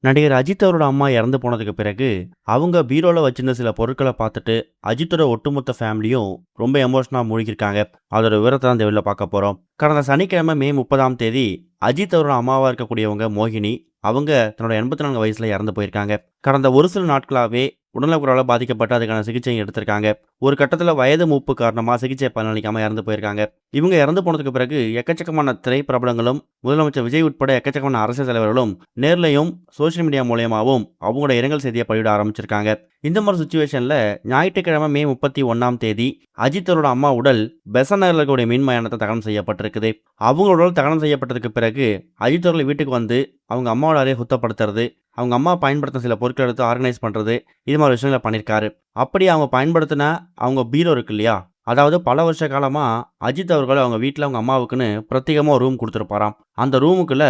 நடிகர் அஜித் அவரோட அம்மா இறந்து போனதுக்கு பிறகு, அவங்க பீரோல வச்சிருந்த சில பொருட்கள பார்த்துட்டு, அஜித்தோட ஒட்டுமொத்த ஃபேமிலியும் ரொம்ப எமோஷனலா மூழ்கியிருக்காங்க. அதோட விவரத்த தான் இந்த வீடியோல பார்க்க போறோம். கடந்த சனிக்கிழமை மே 30ஆம் தேதி, அஜித் அவரோட அம்மாவா இருக்கக்கூடியவங்க மோகினி, அவங்க தன்னோட 84 வயசுல இறந்து போயிருக்காங்க. கடந்த ஒரு சில நாட்களாவே உடல்நலக்குறைவால பாதிக்கப்பட்டு அதுக்கான சிகிச்சை எடுத்திருக்காங்க. ஒரு கட்டத்துல வயது மூப்பு காரணமா சிகிச்சை பலனளிக்காம இறந்து போயிருக்காங்க. இவங்க இறந்து போனதுக்கு பிறகு எக்கச்சக்கமான திரைப்பிரபலங்களும், முதலமைச்சர் விஜய் உட்பட எக்கச்சக்கமான அரசியல் தலைவர்களும் நேர்லயும், சோசியல் மீடியா மூலியமாவும் அவங்களோட இரங்கல் செய்தியை பதிவிட ஆரம்பிச்சிருக்காங்க. இந்த மாதிரி சுச்சுவேஷன்ல ஞாயிற்றுக்கிழமை மே 31ஆம் தேதி அஜித் அவரோட அம்மா உடல் பெசன்ட் நகர்ல இருக்கக்கூடிய மின் மயானத்தை தகனம் செய்யப்பட்டிருக்குது. அவங்களோட உடல் தகனம் செய்யப்பட்டதுக்கு பிறகு அஜித் அவர்கள் வீட்டுக்கு வந்து அவங்க அம்மாவோட அறையை சுத்தப்படுத்துறது, அவங்க அம்மா பயன்படுத்தின சில பொருட்களை எடுத்து ஆர்கனைஸ் பண்றது, இது மாதிரி விஷயங்களை பண்ணியிருக்காரு. அப்படி அவங்க பயன்படுத்தின அவங்க பீரோ இருக்கு இல்லையா, அதாவது பல வருஷ காலமா அஜித் அவர்கள் அவங்க வீட்டில் அவங்க அம்மாவுக்குன்னு பிரத்யேகமாக ஒரு ரூம் கொடுத்துருப்பாராம். அந்த ரூமுக்குள்ள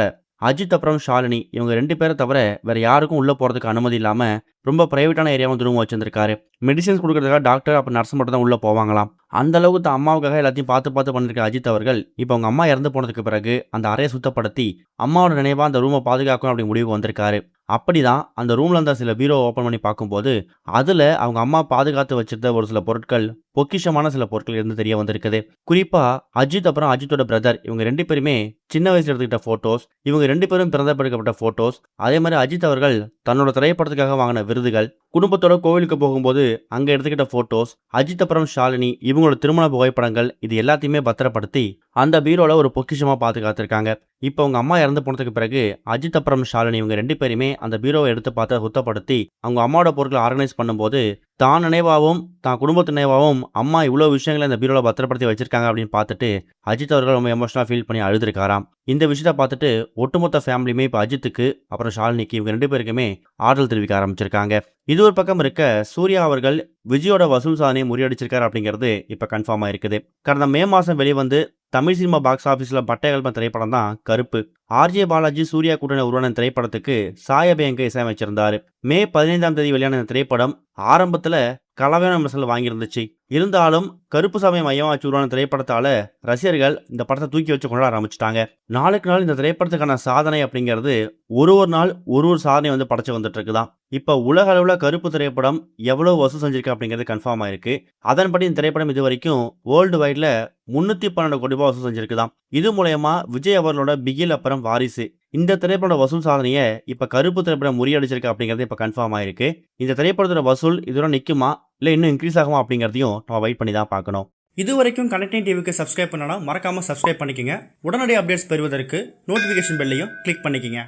அஜித் அப்புறம் ஷாலினி இவங்க 2 பேரை தவிர வேற யாருக்கும் உள்ள போறதுக்கு அனுமதி இல்லாம ரொம்ப பிரைவேட்டான ஏரியாவும் ரூம் வச்சிருந்திருக்காரு. மெடிசின்ஸ் கொடுக்கறதுக்காக டாக்டர் அப்புறம் நர்ஸ் மட்டும் தான் உள்ள போவாங்களாம். அந்த அளவுக்கு தான் அம்மாவுக்காக எல்லாத்தையும் பார்த்து பண்ணிருக்க அஜித் அவர்கள் இப்போ அவங்க அம்மா இறந்து போனதுக்கு பிறகு அந்த அறையை சுத்தப்படுத்தி அம்மாவோட நினைவா அந்த ரூமை பாதுகாக்கணும் அப்படி முடிவுக்கு வந்திருக்காரு. அப்படிதான் அந்த ரூம்ல இருந்த சில பீரோ ஓபன் பண்ணி பார்க்கும்போது அதுல அவங்க அம்மா பாதுகாத்து வச்சிருந்த ஒரு சில பொருட்கள், பொக்கிஷமான சில பொருட்கள் இருந்து தெரிய வந்திருக்குது. குறிப்பா அஜித் அப்புறம் அஜித்தோட பிரதர் இவங்க 2 பேருமே சின்ன வயசுல எடுத்துக்கிட்ட போட்டோஸ், இவங்க 2 பேரும் பிறந்தப்படுக்கப்பட்ட போட்டோஸ், அதே மாதிரி அஜித் அவர்கள் தன்னோட திரைப்படத்துக்காக வாங்கின விருதுகள், குடும்பத்தோட கோவிலுக்கு போகும்போது அங்க எடுத்துக்கிட்ட போட்டோஸ், அஜித் அப்புறம் ஷாலினி இவங்களோட திருமண புகைப்படங்கள், இது எல்லாத்தையுமே பத்திரப்படுத்தி அந்த பீரோல ஒரு பொக்கிஷமா பாதுகாத்திருக்காங்க. இப்போ அவங்க அம்மா இறந்து போனதுக்கு பிறகு அஜித் அப்புறம் ஷாலினி இவங்க 2 பேருமே அந்த பீரோவை எடுத்து பார்த்து சுத்தப்படுத்தி அவங்க அம்மாவோட பொருட்களை ஆர்கனைஸ் பண்ணும்போது தான் நினைவாகவும் தான் குடும்பத்து நினைவாகவும் அம்மா இவ்வளோ விஷயங்களை இந்த பீரோல பத்திரப்படுத்தி வச்சிருக்காங்க அப்படின்னு பார்த்துட்டு அஜித் அவர்கள் ரொம்ப எமோஷனலாக ஃபீல் பண்ணி அழுதுருக்காராம். இந்த விஷயத்தை பார்த்துட்டு ஒட்டுமொத்த ஃபேமிலியுமே இப்போ அஜித்துக்கு அப்புறம் ஷாலினிக்கு இவங்க 2 பேருக்குமே ஆறுதல் தெரிவிக்க ஆரம்பிச்சிருக்காங்க. இது ஒரு பக்கம் இருக்க, சூர்யா அவர்கள் விஜயோட வசூல் சாதனையை முறியடிச்சிருக்காரு அப்படிங்கிறது இப்போ கன்ஃபார்மாக இருக்குது. கடந்த மே மாதம் வெளிவந்து தமிழ் சினிமா பாக்ஸ் ஆஃபீஸில் பட்டையகல்ப திரைப்படம் தான் கருப்பு. ஆர்ஜே பாலாஜி சூர்யா கூட்டணி உருவான திரைப்படத்துக்கு சாயபேங்க இசையமைச்சிருந்தாரு. மே 15ஆம் தேதி வெளியான இந்த திரைப்படம் ஆரம்பத்தில் கலவையான விமர்சனங்கள் வாங்கியிருந்துச்சு. இருந்தாலும் கருப்பு சாமியை மையமாக வச்சு உருவான திரைப்படத்தால ரசிகர்கள் இந்த படத்தை தூக்கி வச்சு கொண்டாட ஆரம்பிச்சிட்டாங்க. நாளுக்கு நாள் இந்த திரைப்படத்துக்கான சாதனை அப்படிங்கிறது ஒரு நாள் ஒரு சாதனை வந்து படைச்சு வந்துட்டு இருக்குதான். இப்போ உலக அளவில் கருப்பு திரைப்படம் எவ்வளவு வசூல் செஞ்சிருக்கு அப்படிங்கிறது கன்ஃபார்ம் ஆயிருக்கு. அதன்படி இந்த திரைப்படம் இது வரைக்கும் வேர்ல்டு வைட்ல 312 கோடி ரூபாய் வசூல் செஞ்சிருக்குதான். இது மூலயமா விஜய் அவர்களோட பிகில் அப்புறம் வாரிசு இந்த திரைப்பட வசூல் சாதனையை இப்ப கருப்பு திரைப்படம் முறியடிச்சிருக்கு அப்படிங்கிறது இப்ப கன்ஃபார்ம் ஆயிருக்கு. இந்த திரைப்படத்தோட வசூல் இதோட நிக்குமா இல்ல இன்னும் இன்க்ரீஸ் ஆகுமா அப்படிங்கிறதையும் நம்ம வெயிட் பண்ணி தான் பார்க்கணும். இது வரைக்கும் கனெக்டிங் டிவிக்கு சப்ஸ்கிரைப் பண்ணனா மறக்காம சப்ஸ்கிரைப் பண்ணிக்கங்க. உடனடி அப்டேட்ஸ் பெறுவதற்கு நோட்டிபிகேஷன் பெல்லையும் கிளிக் பண்ணிக்கங்க.